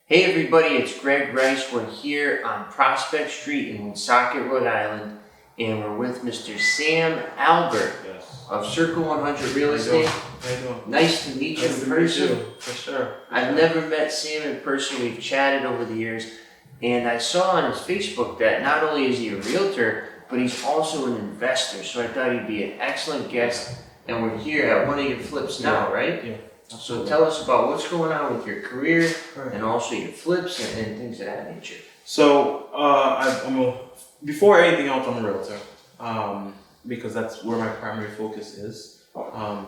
Hey everybody, it's Greg Rice. We're here on Prospect Street in Woonsocket, Rhode Island, and we're with Mr. Sam Albert of Circle100 Real Estate. How you doing? Nice to meet you in person. For sure. I've never met Sam in person. We've chatted over the years, and I saw on his Facebook that not only is he a realtor, but he's also an investor. So I thought he'd be an excellent guest, and we're here at one of your flips now, right? Yeah. So tell us about what's going on with your career Right. and also your flips and things of that nature. So, before anything else, I'm a realtor, because that's where my primary focus is.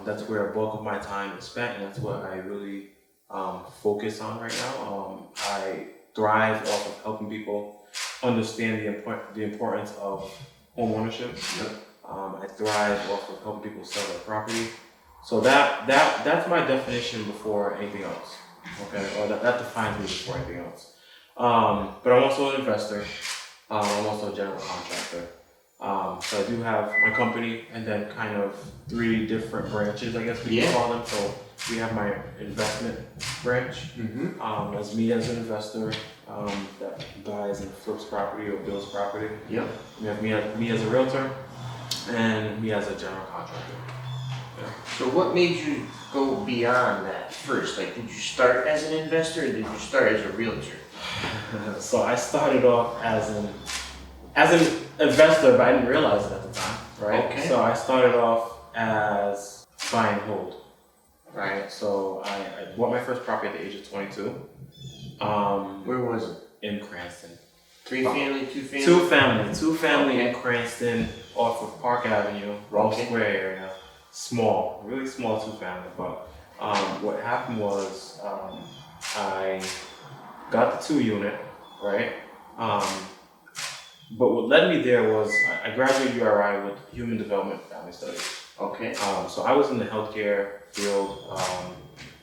That's where a bulk of my time is spent, and that's what I really focus on right now. I thrive off of helping people understand the importance of home ownership. Yep. I thrive off of helping people sell their property. So that's my definition before anything else. Okay, or that defines me before anything else. But I'm also an investor. I'm also a general contractor. So I do have my company and then kind of 3 different branches, I guess we can call them. So we have my investment branch. That's me as an investor that buys and flips property or builds property. Yep. We have me as a realtor and me as a general contractor. Yeah. So what made you go beyond that first? Like, did you start as an investor or did you start as a realtor? So I started off as an investor, but I didn't realize it at the time, right? Okay. So I started off as buy and hold, Right. So I bought my first property at the age of 22. Where was it? In Cranston. 3 family, 2 family? Two family Okay. in Cranston off of Park Avenue, Rhode Square area. Small, really small 2 family, but what happened was I got the 2 unit, right? But what led me there was I graduated URI with Human Development Family Studies. Okay. So I was in the healthcare field,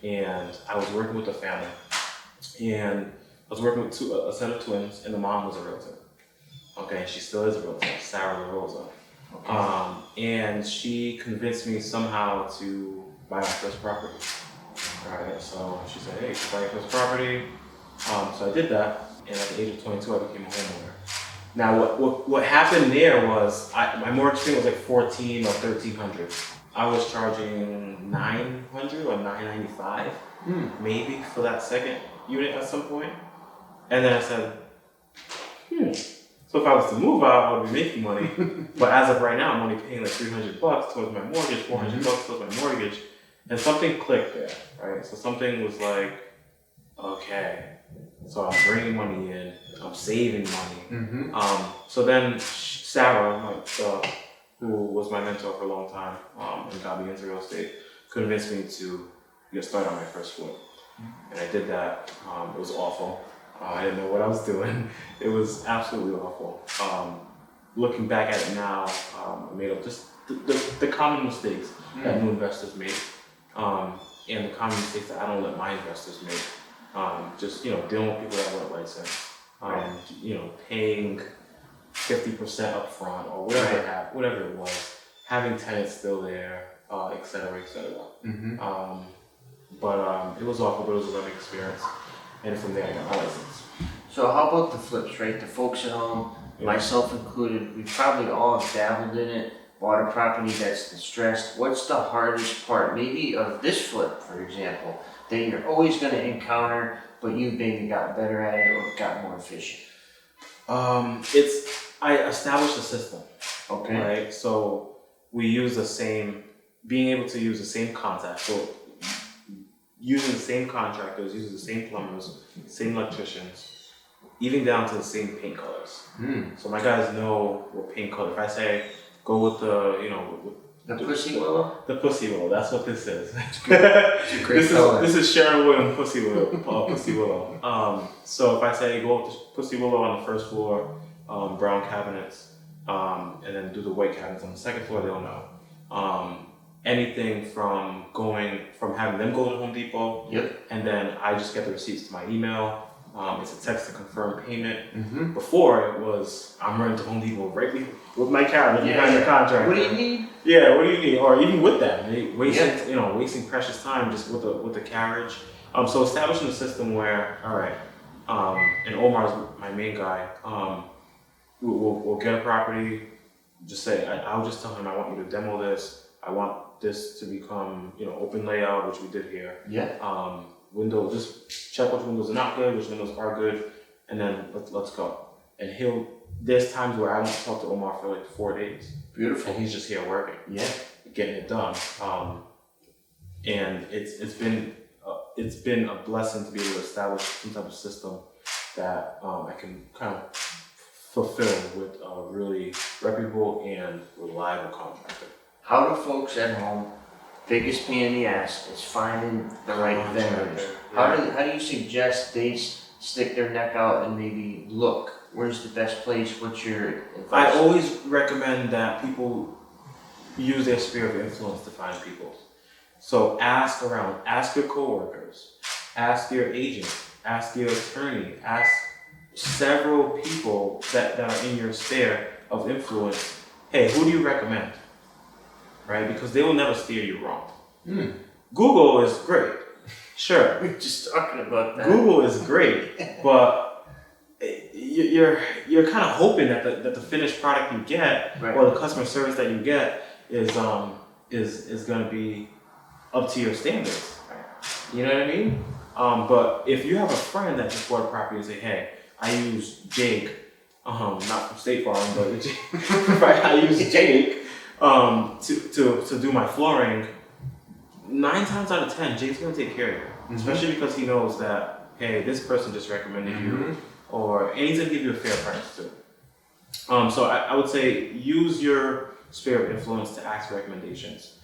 and I was working with a family, and I was working with a set of twins, and the mom was a realtor. Okay, she still is a realtor, Sarah LaRosa. And she convinced me somehow to buy my first property. Right, so she said, "Hey, you should buy your first property." So I did that, and at the age of 22, I became a homeowner. Now, what happened there was my mortgage payment was like $1,400 or $1,300. I was charging $900 or $995, maybe for that second unit at some point. And then I said, So if I was to move out, I would be making money. But as of right now, I'm only paying like $300 towards my mortgage, $400 towards my mortgage. And something clicked there, right? So something was like, okay, so I'm bringing money in, I'm saving money. So then Sarah, who was my mentor for a long time and got me into real estate, convinced me to get started on my first flip. And I did that. It was awful. I didn't know what I was doing. It was absolutely awful. Looking back at it now, I made up just the common mistakes that new investors make, and the common mistakes that I don't let my investors make. Just dealing with people that weren't licensed, paying 50% up front or whatever it was, having tenants still there, et cetera, et cetera. But it was awful, but it was a learning experience. And from there, I got my license. So how about the flips, right? The folks at home, myself included, we probably all have dabbled in it, bought a property that's distressed. What's the hardest part, maybe of this flip, for example, that you're always going to encounter, but you maybe got better at it or got more efficient? I established a system. Okay. Right? So we use being able to use the same contact. So using the same contractors, using the same plumbers, same electricians, even down to the same paint colors. So my guys know what paint color. If I say go with The pussy willow? The pussy willow. That's what this is. It's a great color. This is Sharon Williams pussy willow. So if I say go with the pussy willow on the first floor, brown cabinets, and then do the white cabinets on the second floor, they'll know. Anything from having them go to Home Depot, and then I just get the receipts to my email. It's a text to confirm payment. Before it was I'm running to Home Depot right with my cabinet behind the contract. What do you need? Yeah, what do you need? Or even with that, wasting precious time just with the carriage. So establishing a system where, all right, and Omar's my main guy. We'll get a property. Just say I'll just tell him I want you to demo this. I want this to become open layout, which we did here. Yeah. Window, just check which windows are not good, which windows are good, and then let's go. And there's times where I don't talk to Omar for like 4 days. Beautiful. And he's just here working. Yeah. Getting it done. And it's been a blessing to be able to establish some type of system that I can kind of fulfill with a really reputable and reliable contractor. How do folks at home, biggest pain in the ass is finding the right vendors? How do you suggest they stick their neck out and maybe look? Where's the best place? What's your advice? I always recommend that people use their sphere of influence to find people. So ask around, ask your coworkers, ask your agent, ask your attorney, ask several people that are in your sphere of influence. Hey, who do you recommend? Right? Because they will never steer you wrong. Google is great. Sure. We're just talking about that. Google is great, but you're kind of hoping that the finished product you get or the customer service that you get is going to be up to your standards. You know what I mean? But if you have a friend that just bought a property and say, hey, I use Jake, not from State Farm, but I use Jake to do my flooring. 9 times out of 10, Jake's gonna take care of you, especially because he knows that, hey, this person just recommended you, and he's gonna give you a fair price too. So I would say use your sphere of influence to ask for recommendations.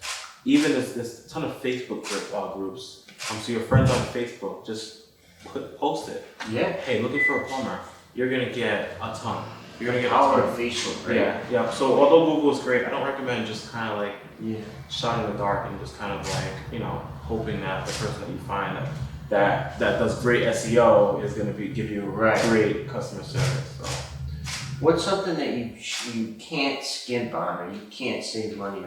Even there's a ton of Facebook groups. So your friends on Facebook, just post it. Yeah. Hey, looking for a plumber. You're gonna get a ton. You're gonna get Power a of ton. Facebook, right? Yeah. So although Google is great, I don't recommend just kind of like shot in the dark and just kind of like hoping that the person that you find that does great SEO is gonna give you great customer service. So. What's something that you can't skimp on or you can't save money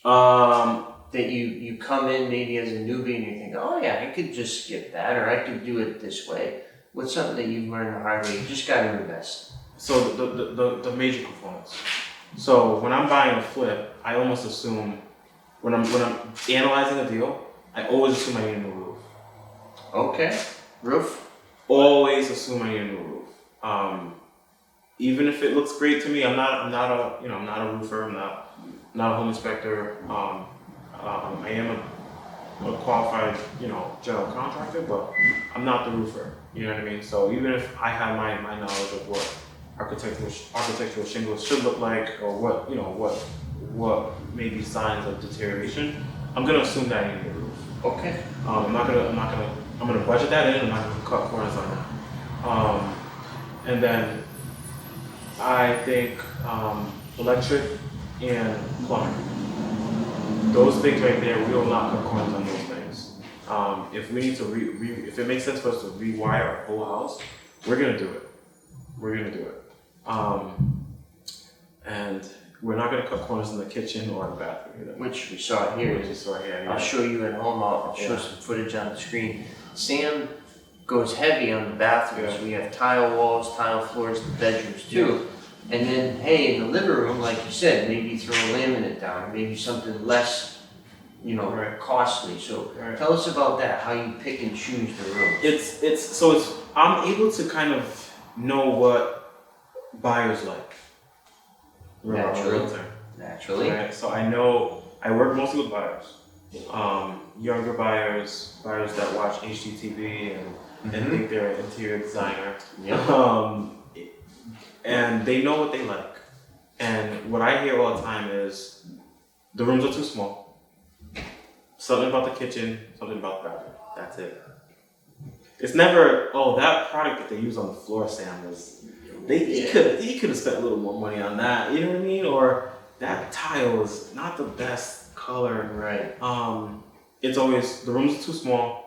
on? That you come in maybe as a newbie and you think, oh yeah, I could just skip that or I could do it this way. What's something that you've learned the hard way? You just got to invest. So the major components. So when I'm buying a flip, I almost assume when I'm analyzing a deal, I always assume I need a new roof. Okay, roof. Always assume I need a new roof. Even if it looks great to me, I'm not a roofer. I'm not a home inspector. I am a qualified, general contractor, but I'm not the roofer. You know what I mean? So even if I have my knowledge of what architectural shingles should look like, or what maybe signs of deterioration, I'm gonna assume that I need a roof. Okay. I'm gonna budget that in. I'm not gonna cut corners on that. And then I think electric and plumbing. Those things right there, we will not cut corners on those things. If we need to if it makes sense for us to rewire our whole house, we're gonna do it. And we're not gonna cut corners in the kitchen or the bathroom either. Which we saw here. I'll show you at home. I'll show some footage on the screen. Sam goes heavy on the bathrooms. We have tile walls, tile floors, the bedrooms too. And then, hey, in the living room, like you said, maybe throw a laminate down, maybe something less, costly. So tell us about that. How you pick and choose the room. I'm able to kind of know what buyers like. Naturally. Right? So I work mostly with buyers. Younger buyers that watch HGTV and think they're an interior designer. And they know what they like. And what I hear all the time is the rooms are too small. Something about the kitchen, something about the bathroom. That's it. It's never, that product that they use on the floor, Sam, he could have spent a little more money on that, you know what I mean? Or that tile is not the best color. Right. It's always, the rooms are too small.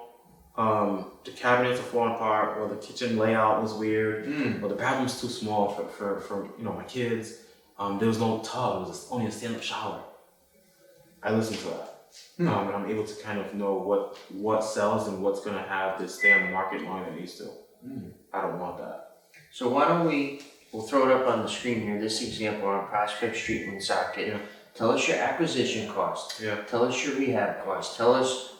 The cabinets are falling apart, or the kitchen layout was weird, or the bathroom's too small for my kids. There was no tub; it was only a stand-up shower. I listen to that, and I'm able to kind of know what sells and what's going to have this stay on the market longer than it needs to. I don't want that. So why don't we'll throw it up on the screen here, this example on Prospect Street in Socket. Yeah. Tell us your acquisition cost. Yeah. Tell us your rehab cost.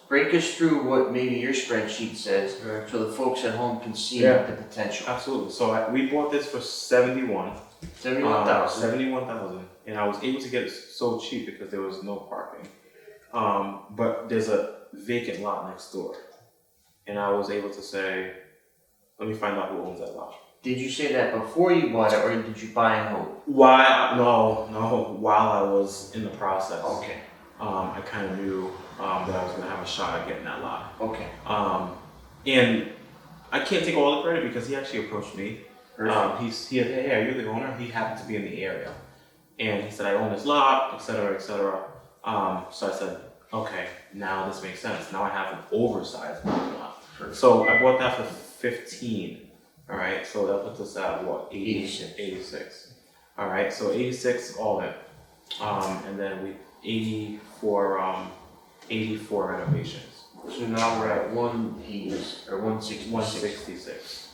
Break us through what maybe your spreadsheet says Right. so the folks at home can see Yeah. the potential. Absolutely. So we bought this for 71. 71,000. 71,000, and I was able to get it so cheap because there was no parking. But there's a vacant lot next door, and I was able to say, let me find out who owns that lot. Did you say that before you bought it, or did you buy and hold? Why? No. While I was in the process, Okay. I kind of knew that I was going to have a shot at getting that lot. Okay. And I can't take all the credit because he actually approached me. He said, hey, are you the owner? He happened to be in the area. And he said, I own this lot, et cetera, et cetera. So I said, okay, now this makes sense. Now I have an oversized lot. So I bought that for 15. All right, so that puts us at what? 86. All right, so 86 all in. And then 80 for renovations. So now we're at 180 or 166. 166.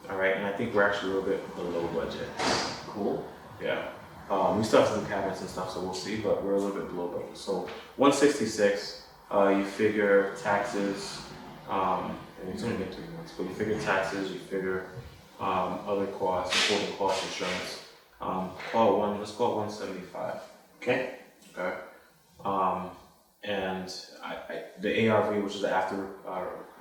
All right, and I think we're actually a little bit below budget. Cool. Yeah. We still have some cabinets and stuff, so we'll see, but we're a little bit below budget. So 166, you figure taxes, and it's only been 3 months, but you figure taxes, you figure other costs, including cost insurance. Let's call it 175. Okay. Okay. And the ARV, which is the after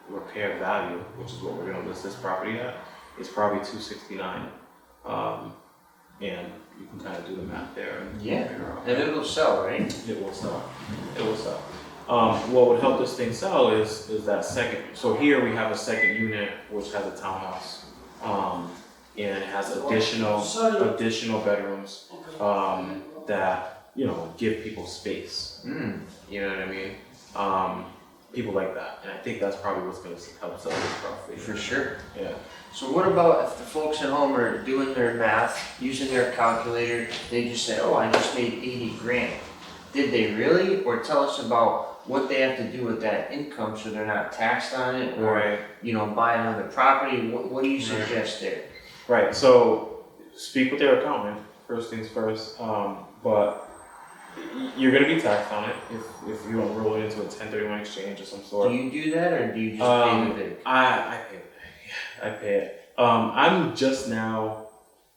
repair value, which is what we're going to list this property at, is probably 269. And you can kind of do the math there. And figure out. And it'll sell, right? It will sell. It will sell. What would help this thing sell is that second. So here we have a second unit which has a townhouse, and it has additional bedrooms that give people space. You know what I mean? People like that, and I think that's probably what's going to help sell this property. For sure. Yeah. So what about if the folks at home are doing their math, using their calculator, they just say, oh, I just made 80 grand. Did they really? Or tell us about what they have to do with that income so they're not taxed on it, or Right. Buy another property. What do you suggest there? Right, so speak with their accountant, first things first, but you're going to be taxed on it if you don't roll it into a 1031 exchange of some sort. Do you do that, or do you just pay the big? I pay it. I pay it. I'm just now,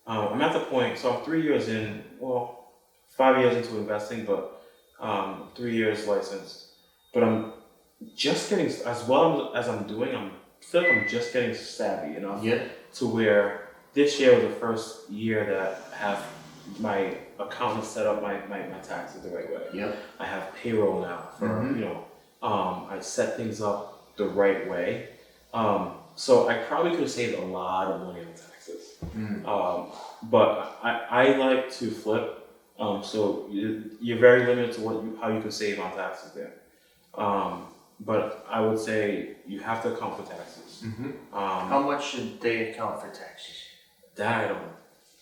I'm at the point, so I'm 3 years in, 5 years into investing, but 3 years licensed. But I'm just getting, as well as I'm doing, I feel like I'm just getting savvy enough to where this year was the first year that I have my accountant set up my taxes the right way. I have payroll now for, I set things up the right way. So I probably could have saved a lot of money on taxes. But I like to flip. So you're very limited to how you can save on taxes there. But I would say you have to account for taxes. How much should they account for taxes? That I don't know.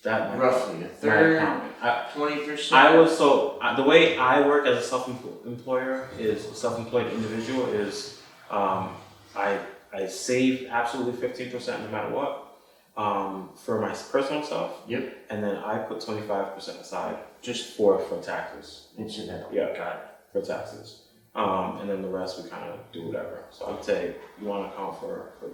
That roughly a third, 20%. The way I work as a self-employed individual is I save absolutely 15% no matter what for my personal self. And then I put 25% aside just for taxes. Incidental. Yeah. Got it. For taxes. And then the rest we kind of do whatever. So I'd say you want to account for a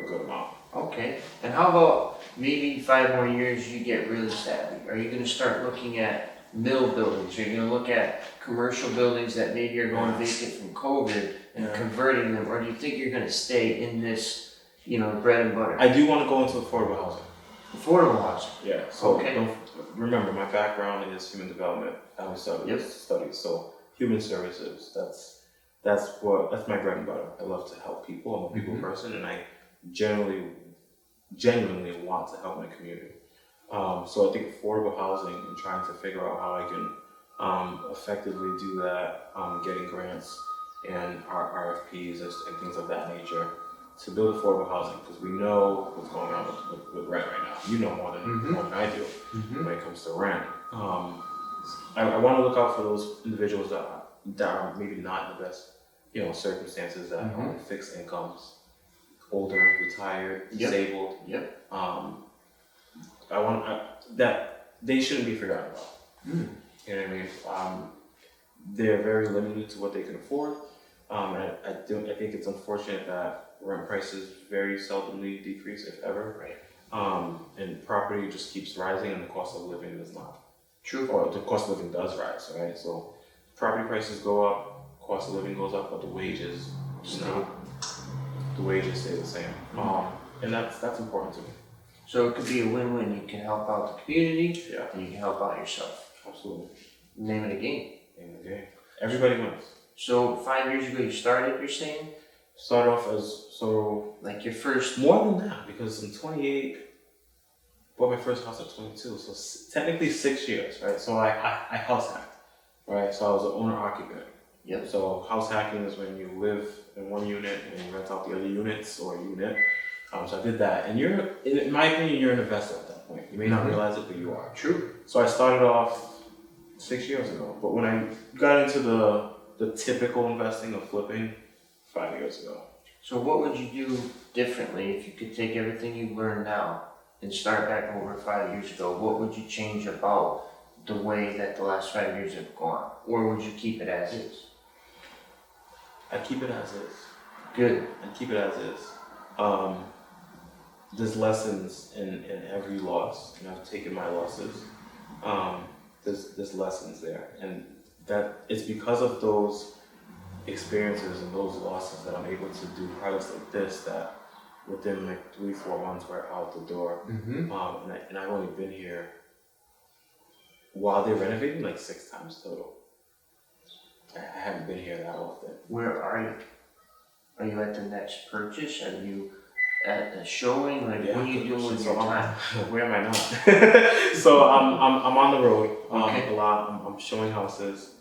good amount. Okay. And how about maybe 5 more years you get really savvy? Are you going to start looking at mill buildings? Are you going to look at commercial buildings that maybe are going vacant from COVID and converting them? Or do you think you're going to stay in this, bread and butter? I do want to go into affordable housing. Affordable housing? Yeah. So don't remember, my background is human development, family studies. So human services. That's my bread and butter. I love to help people. I'm a people person, and I genuinely want to help my community. So I think affordable housing and trying to figure out how I can effectively do that, getting grants and RFPs and things of that nature to build affordable housing, because we know what's going on with rent right now. You know more than I do when it comes to rent. I want to look out for those individuals that are maybe not in the best circumstances, that own fixed incomes, older, retired, Yep. disabled. Yep. That they shouldn't be forgotten about. Mm. You know what I mean? They're very limited to what they can afford. I think it's unfortunate that rent prices very seldomly decrease, if ever. Right. And property just keeps rising, and the cost of living does not. True. Or the cost of living does rise, right? So property prices go up, cost of living goes up, but the wages do not. The wages stay the same. And that's important to me. So it could be a win-win. You can help out the community, Yeah, and you can help out yourself. absolutely. Name of the game. In the game, everybody wins. So 5 years ago you started, you're saying? Start off as Like your first... more than that, because in 28, bought my first house at 22, so technically 6 years, right? So I house hacked, right? So I was an owner occupant. Yep. So house hacking is when you live in one unit and you rent out the other units or a unit. So I did that, and in my opinion, you're an investor at that point. You may not realize it, but you are. True. So I started off 6 years ago, but when I got into the typical investing of flipping, 5 years ago. So what would you do differently if you could take everything you've learned now and start back over 5 years ago? What would you change about the way that the last 5 years have gone? Or would you keep it as is? I'd keep it as is. Good. I'd keep it as is. There's lessons in every loss, and I've taken my losses. There's lessons there, and that it's because of those experiences and those losses that I'm able to do projects like this that within like 3-4 months we're out the door. Mm-hmm. And I've only been here while they're renovating like 6 times total. I haven't been here that often. Where are you? Are you at the next purchase? Are you at the showing? Like, what are you doing with your time? Where am I not? So I'm on the road Okay. a lot. I'm showing houses.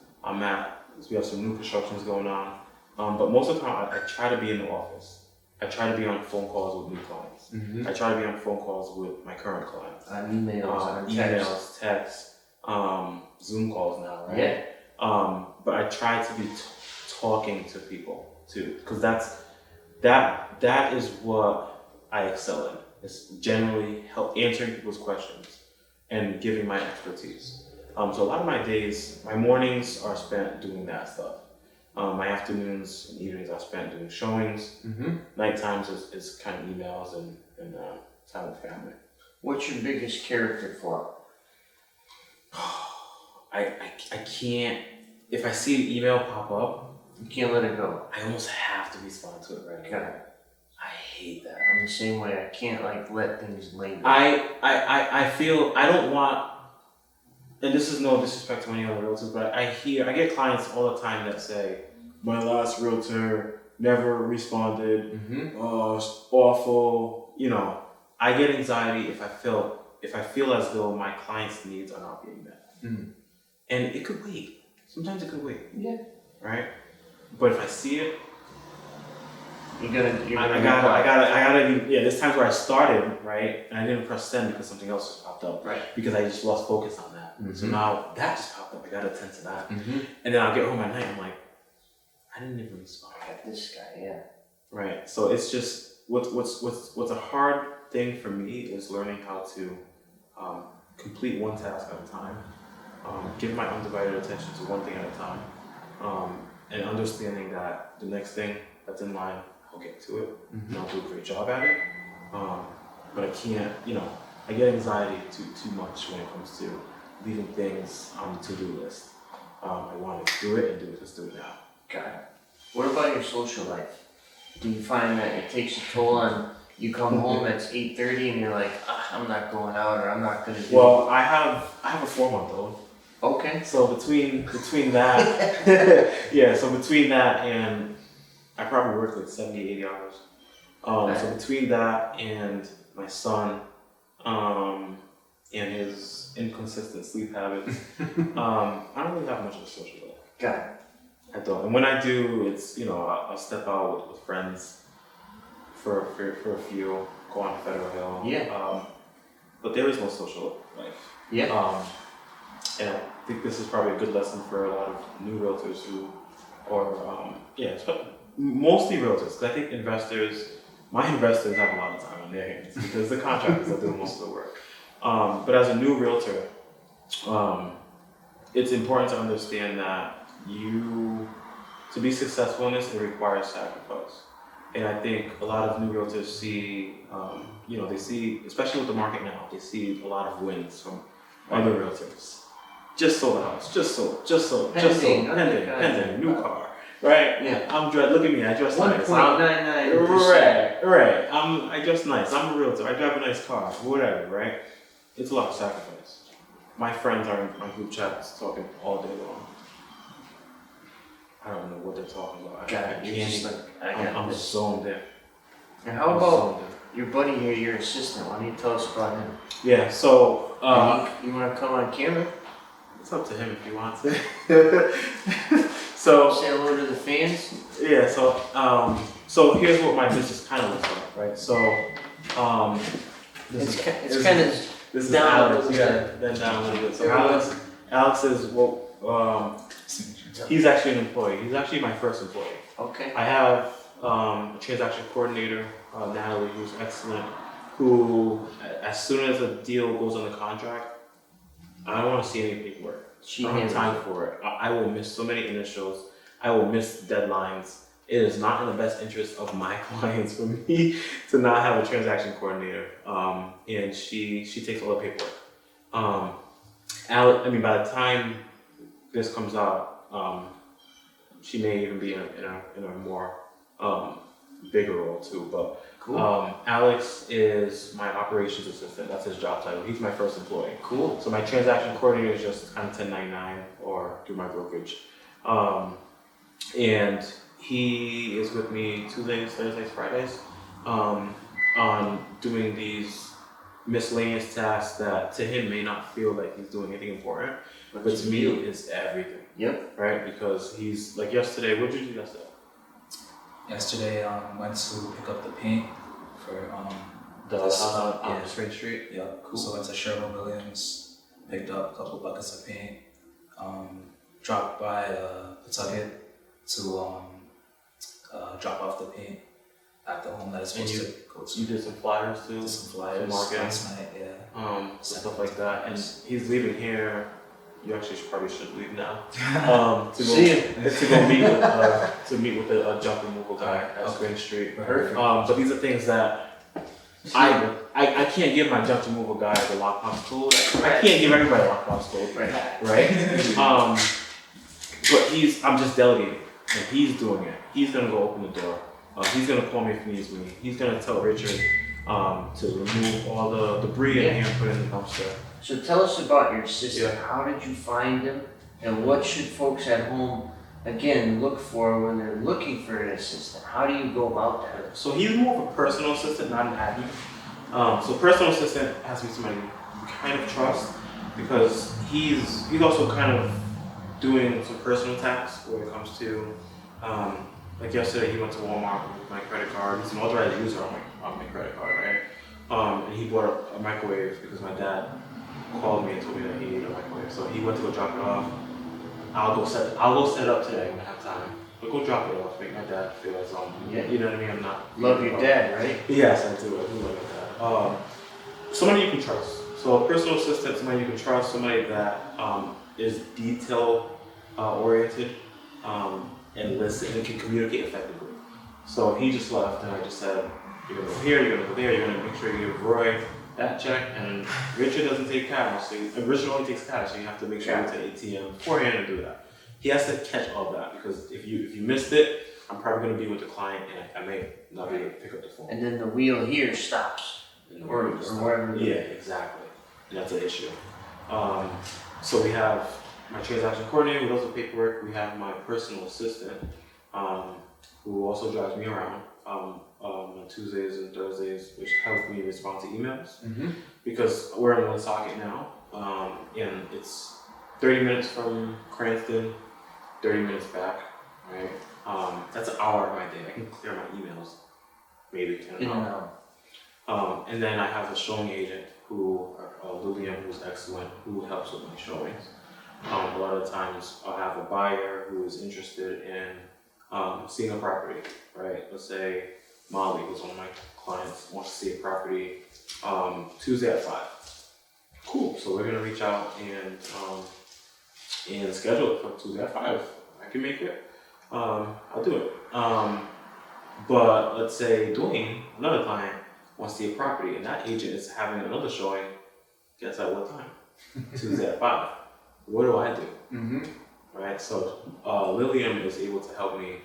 We have some new constructions going on. But most of the time I try to be in the office. I try to be on phone calls with new clients. Mm-hmm. I try to be on phone calls with my current clients. On emails, on text. Emails, texts, Zoom calls now, right? Yeah. But I try to be talking to people too, because that is what I excel in. It's generally answering people's questions and giving my expertise. So a lot of my days, my mornings are spent doing that stuff. My afternoons and evenings are spent doing showings. Mm-hmm. Night times is kind of emails and time with family. What's your biggest character flaw? I can't, if I see an email pop up, You can't let it go. I almost have to respond to it right away. Okay. I hate that. I'm the same way. I can't like let things linger. I feel I don't want, and this is no disrespect to any other realtors, but I get clients all the time that say, my last realtor never responded, Mm-hmm. it's awful. You know, I get anxiety if I feel as though my client's needs are not being met. Mm. And it could wait. Sometimes it could wait, Yeah. right? But if I see it, You're gonna I gotta. Yeah, there's times where I started, right, and I didn't press send because something else just popped up, Right. because I just lost focus on that. So Mhm. now that just popped up. I gotta attend to that, Mm-hmm. and then I'll get home at night. I'm like, I didn't even respond. I got this guy. Yeah. Right. So it's just what's a hard thing for me is learning how to complete one task at a time, give my undivided attention to one thing at a time, and understanding that the next thing that's in line, I'll get to it, and I'll do a great job at it. But I can't, I get anxiety too much when it comes to leaving things on the to-do list. I want to do it and do it. Let's do it now. Got it. What about your social life? Do you find that it takes a toll on you come home at 8:30 and you're like, I'm not going out or I'm not gonna do Well, I have a 4-month-old. Okay. So between that, yeah. So between that and I probably work like 70, 80 hours. So between that and my son, and his inconsistent sleep habits, I don't really have much of a social life. Got it. I don't. And when I do, it's I'll step out with friends for a few, go on Federal Hill. Yeah. But there is no social life. Yeah. And I think this is probably a good lesson for a lot of new realtors mostly realtors, because I think investors my investors have a lot of time on their hands because the contractors are doing most of the work. But as a new realtor, it's important to understand that to be successful in this, it requires sacrifice. And I think a lot of new realtors see, they see, especially with the market now, they see a lot of wins from other realtors. Just sold a house, just sold, pending, new car, right? Yeah. Look at me, I dress nice. 1.99%. Right. I dress nice, I'm a realtor, I drive a nice car, whatever, right? It's a lot of sacrifice. My friends are in group chats talking all day long. I don't know what they're talking about. I'm zoned in. And how about your buddy here, your assistant? Why don't you tell us about him? Yeah, so you want to come on camera? It's up to him if he wants it. So say hello to the fans. Yeah, so here's what my business kind of looks like, right? So this is down Alex. You gotta bend down a little bit. So Alex is he's actually an employee. He's actually my first employee. Okay. I have a transaction coordinator, Natalie, who's excellent, who as soon as a deal goes on the contract, I don't want to see any paperwork. I don't have time for it. I will miss so many initials. I will miss deadlines. It is not in the best interest of my clients for me to not have a transaction coordinator. And she takes all the paperwork. By the time this comes out, she may even be in a more bigger role too. But cool. Alex is my operations assistant. That's his job title. He's my first employee. Cool. So my transaction coordinator is just kind of 1099 or through my brokerage. And he is with me Tuesdays, Thursdays, Fridays, on doing these miscellaneous tasks that to him may not feel like he's doing anything important, but to me it's everything. Yep. Right? Because he's like yesterday. What did you do yesterday? Yesterday, went to pick up the paint for the house on Spring Street. Yeah, cool. So went to Sherwin-Williams, picked up a couple buckets of paint. Dropped by Pawtucket to drop off the paint at the home that it's supposed to go to. You did some flyers too. Did some flyers last night, yeah. Stuff like that, and he's leaving here. You actually probably should leave now. To meet with a junk removal guy at Spring Street. Perfect. So these are things that I can't give my junk removal guy the lockbox code. I can't give everybody a lockbox code, right? But I'm just delegating, and he's doing it. He's gonna go open the door. He's gonna call me if he needs me. He's gonna tell Richard to remove all the debris in here and put it in the dumpster. So tell us about your assistant. Yeah. How did you find him? And what should folks at home, again, look for when they're looking for an assistant? How do you go about that? So he's more of a personal assistant, not an admin. So personal assistant has to be somebody you kind of trust because he's also kind of doing some personal tasks when it comes to, like yesterday he went to Walmart with my credit card. He's an authorized user on my credit card, right? And he bought a microwave because my dad called me and told me that he needed a microwave. So he went to go drop it off. I'll go set it up today when I have time. But go drop it off, make my dad feel at home. Yeah. You know what I mean? I'm not. Love your dad, right? Yes, I do. I do love my dad. Somebody you can trust. So a personal assistant, somebody you can trust, somebody that is detail oriented and listen and can communicate effectively. So he just left and I just said, you're gonna go here, you're gonna go there, you're gonna make sure you give Roy that check, and Richard doesn't take cash, so Richard only takes cash, so you have to make sure you go to ATM beforehand and do that. He has to catch all that because if you missed it, I'm probably going to be with the client and I may not be able to pick up the phone. And then the wheel here stops, or wherever. Yeah, exactly, and that's an issue. So we have my transaction coordinator who does the paperwork. We have my personal assistant who also drives me around. On Tuesdays and Thursdays, which helps me respond to emails because we're in Woonsocket now, and it's 30 minutes from Cranston, 30 minutes back, right? That's an hour of my day. I can clear my emails, maybe in an hour. And then I have a showing agent Lillian, who's excellent, who helps with my showings. A lot of times I'll have a buyer who is interested in seeing a property, right? Let's say Molly, who's one of my clients, wants to see a property Tuesday at 5. Cool. So we're gonna reach out and schedule it for Tuesday at 5. I can make it. I'll do it. But let's say Dwayne, another client, wants to see a property, and that agent is having another showing. Guess at what time? Tuesday at 5. What do I do? Mm-hmm. Right. So Lillian is able to help me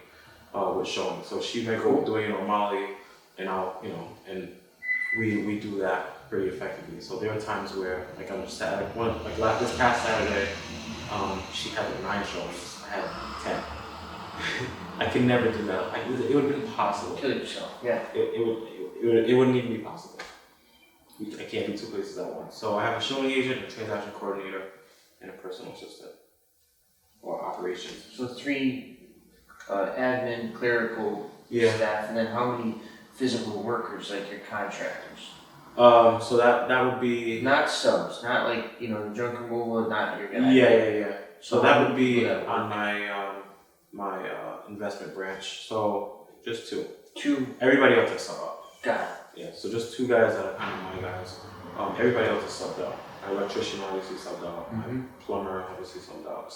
with showing. So she may go with Dwayne or Molly, and I'll, and we do that pretty effectively. So there are times where, like on Saturday, this past Saturday, she had 9 showings. I had 10. I could never do that. It would have been impossible. Kill yourself. Yeah. It wouldn't even be possible. I can't be 2 places at once. So I have a showing agent, a transaction coordinator, and a personal assistant or operations. So 3 admin, clerical Yeah. staff, and then how many physical workers, like your contractors? So that would be Not subs, not like, the junk removal, not your guy. yeah. So that would be people that on my investment branch. So just 2. 2, Everybody else is subbed out. got it. Yeah. So just 2 guys that are kind of my guys. Everybody else is subbed out. My electrician obviously subbed out. Mhm. My plumber obviously subbed out.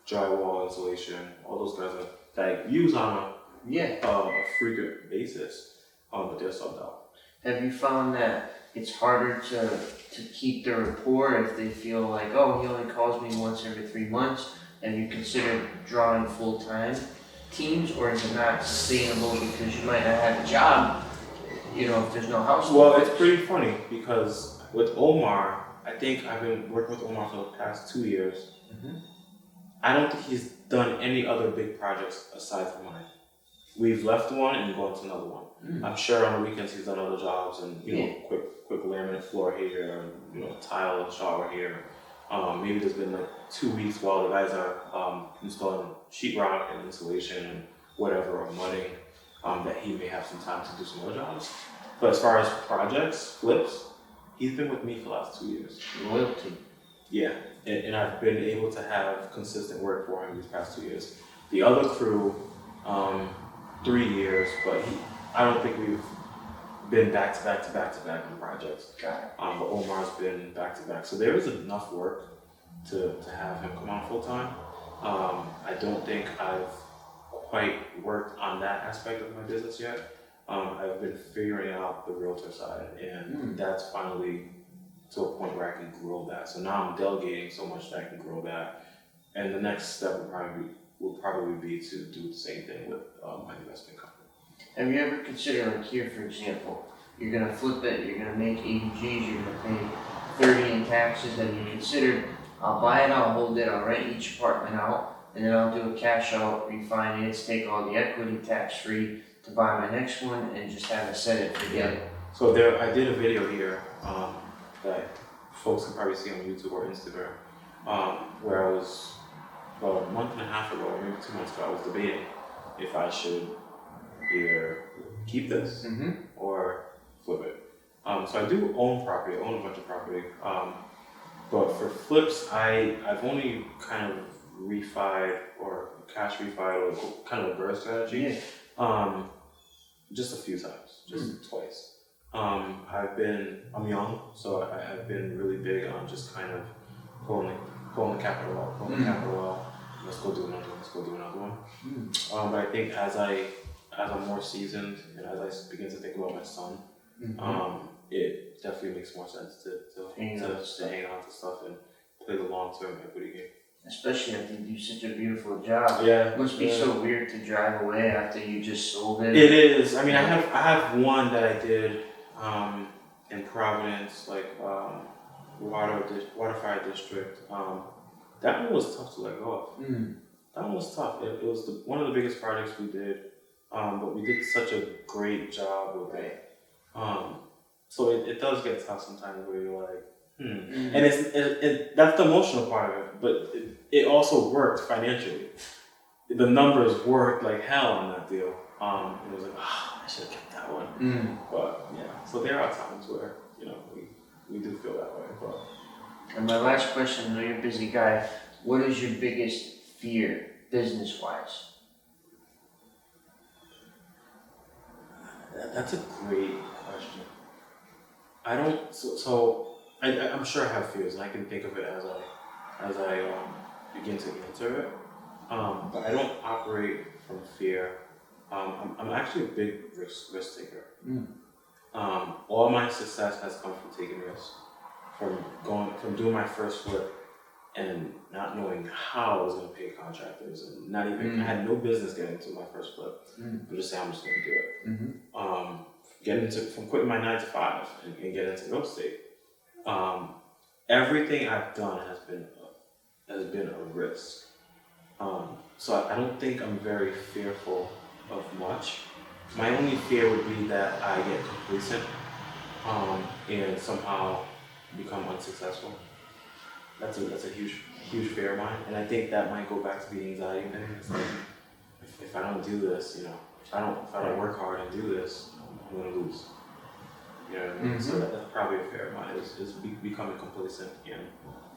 Drywall, insulation, all those guys that I use on Yeah. a frequent basis. But they're subbed out. Have you found that it's harder to keep the rapport if they feel like, oh, he only calls me once every 3 months? Have you considered drawing full-time teams, or is it not sustainable because you might not have a job, if there's no house? Well, it's pretty funny because with Omar, I think I've been working with Omar for the past 2 years. Mhm. I don't think he's done any other big projects aside from mine. We've left one and gone to another one. Mm. I'm sure on the weekends he's done other jobs and Yeah. quick laminate floor here, tile and shower here. Maybe there's been like 2 weeks while the guys are installing sheetrock and insulation and whatever, or mudding, that he may have some time to do some other jobs. But as far as projects, flips, he's been with me for the last 2 years. Loyalty. Yeah, and I've been able to have consistent work for him these past 2 years. The other crew, 3 years, but I don't think we've been back to back on projects. Got it. But Omar's been back to back, so there is enough work to have him come on full time. I don't think I've quite worked on that aspect of my business yet. I've been figuring out the realtor side, and that's finally to a point where I can grow that. So now I'm delegating so much that I can grow that. And the next step will probably be to do the same thing with my investment company. Have you ever considered, like here for example, you're gonna flip it, you're gonna make 80 G's, you're gonna pay 30 in taxes, have you considered, I'll buy it, I'll hold it, I'll rent each apartment out, and then I'll do a cash out, refinance, take all the equity tax free to buy my next one and just have it set it, forget it. So I did a video here that folks can probably see on YouTube or Instagram, where I was about a month and a half ago, or maybe 2 months ago, I was debating if I should either keep this Mm-hmm. or flip it. So I do own property, I own a bunch of property, but for flips, I've only kind of refied or cash refied or kind of a burst strategy. Yeah. Just a few times, just twice. I'm young, so I've been really big on just kind of pulling the capital out, let's go do another one. But I think as I'm more seasoned and as I begin to think about my son, it definitely makes more sense to hang on to stuff and play the long-term equity game. Especially after you do such a beautiful job. Yeah. It must be so weird to drive away after you just sold it. It is. I mean, I have one that I did in Providence, like water-fired district. That one was tough to let go of. That one was tough. It was one of the biggest projects we did, but we did such a great job with it. So it does get tough sometimes where you're like, and that's the emotional part of it, but it also worked financially. The numbers worked like hell on that deal. It was like, I should have kept that one. But yeah, so there are times where we do feel that way. But And my last question, I know you're a busy guy, what is your biggest fear business-wise? That's a great question. I don't. I'm sure I have fears, and I can think of it as I begin to answer it. But I don't operate from fear. I'm actually a big risk taker. All my success has come from taking risks, from doing my first flip and not knowing how I was going to pay contractors, and not even I had no business getting into my first flip, but just say I'm just going to do it. Getting from quitting my 9 to 5 and getting into real estate. Everything I've done has been a risk. So I don't think I'm very fearful of much. My only fear would be that I get complacent and somehow become unsuccessful. That's a huge fear of mine, and I think that might go back to the anxiety thing. It's like if I don't do this, if I don't work hard and do this, I'm gonna lose. You know what I mean? So that's probably a fear of mine is becoming complacent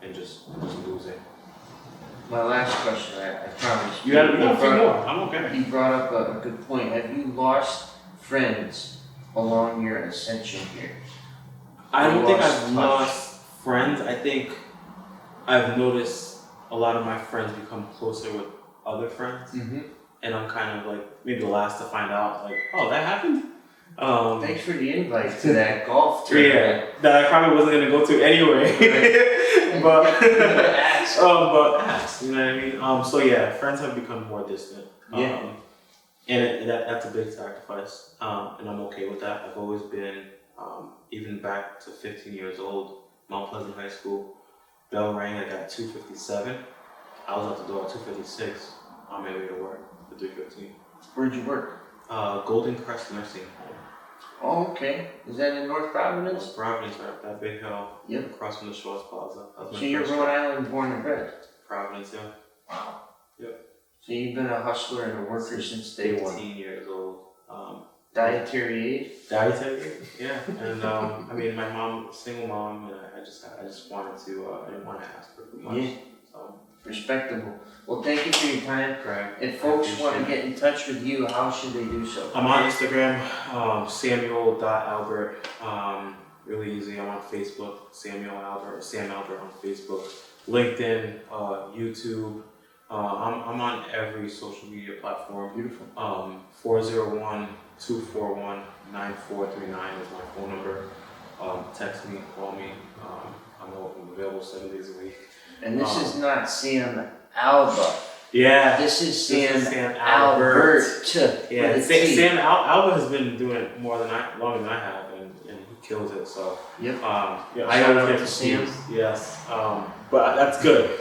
and just losing. My last question, I promise. You had a few more. I'm okay. You brought up a good point. Have you lost friends along your ascension here? I don't think I've lost friends. I think I've noticed a lot of my friends become closer with other friends. And I'm kind of like maybe the last to find out, like, oh, that happened? Thanks for the invite to that golf tournament. Yeah, that I probably wasn't going to go to anyway. but you know what I mean? So yeah, friends have become more distant. And that's a big sacrifice. And I'm okay with that. I've always been, even back to 15 years old, Mount Pleasant High School, bell rang, I got 2:57. I was at the door at 2:56 on my way to work at 3:15. Where'd you work? Golden Crest Nursing Home. Oh, okay. Is that in North Providence? North Providence, right? That big hill. Yep. Across from the Shores Plaza. So you're Rhode Island born and bred? Providence, yeah. Wow. Yep. So you've been a hustler and a worker since day 15 one. years old. Dietary age? Dietary, yeah. And I mean, my mom, single mom, and I just wanted to. I didn't want to ask for too much. Yeah. So. Respectable. Well, thank you for your time. Correct. If folks want to get in touch with you, how should they do so? I'm on Instagram, Samuel.Albert. Really easy. I'm on Facebook, Samuel Albert, or Sam Albert on Facebook. LinkedIn, YouTube. I'm on every social media platform. Beautiful. 401-241-9439 is my phone number. Text me, call me. I'm available 7 days a week. And this is not Sam Alba. Yeah. This is Sam Albert. Yeah, Sam Albert has been doing it longer than I have, and he kills it. So yep. Yeah, I always get to Sam. Yes. But that's good.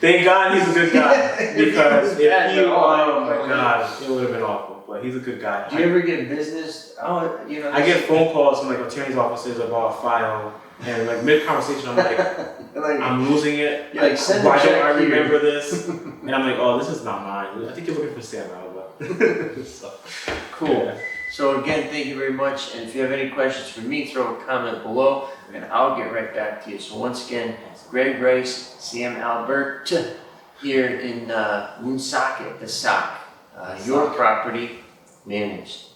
Thank God he's a good guy, because if he, oh my God, it would have been awful. But he's a good guy. Do you ever get business? Oh, I get phone calls from like attorney's offices about a file, and like mid conversation, I'm like, I'm losing it. You're like, send why the check don't I here. remember this? And I'm like, oh, this is not mine. I think you're looking for Sam Alba. So, cool. Yeah. So again, thank you very much. And if you have any questions for me, throw a comment below, and I'll get right back to you. So once again, Greg Rice, Sam Albert, here in Woonsocket, the SOC, your property managed.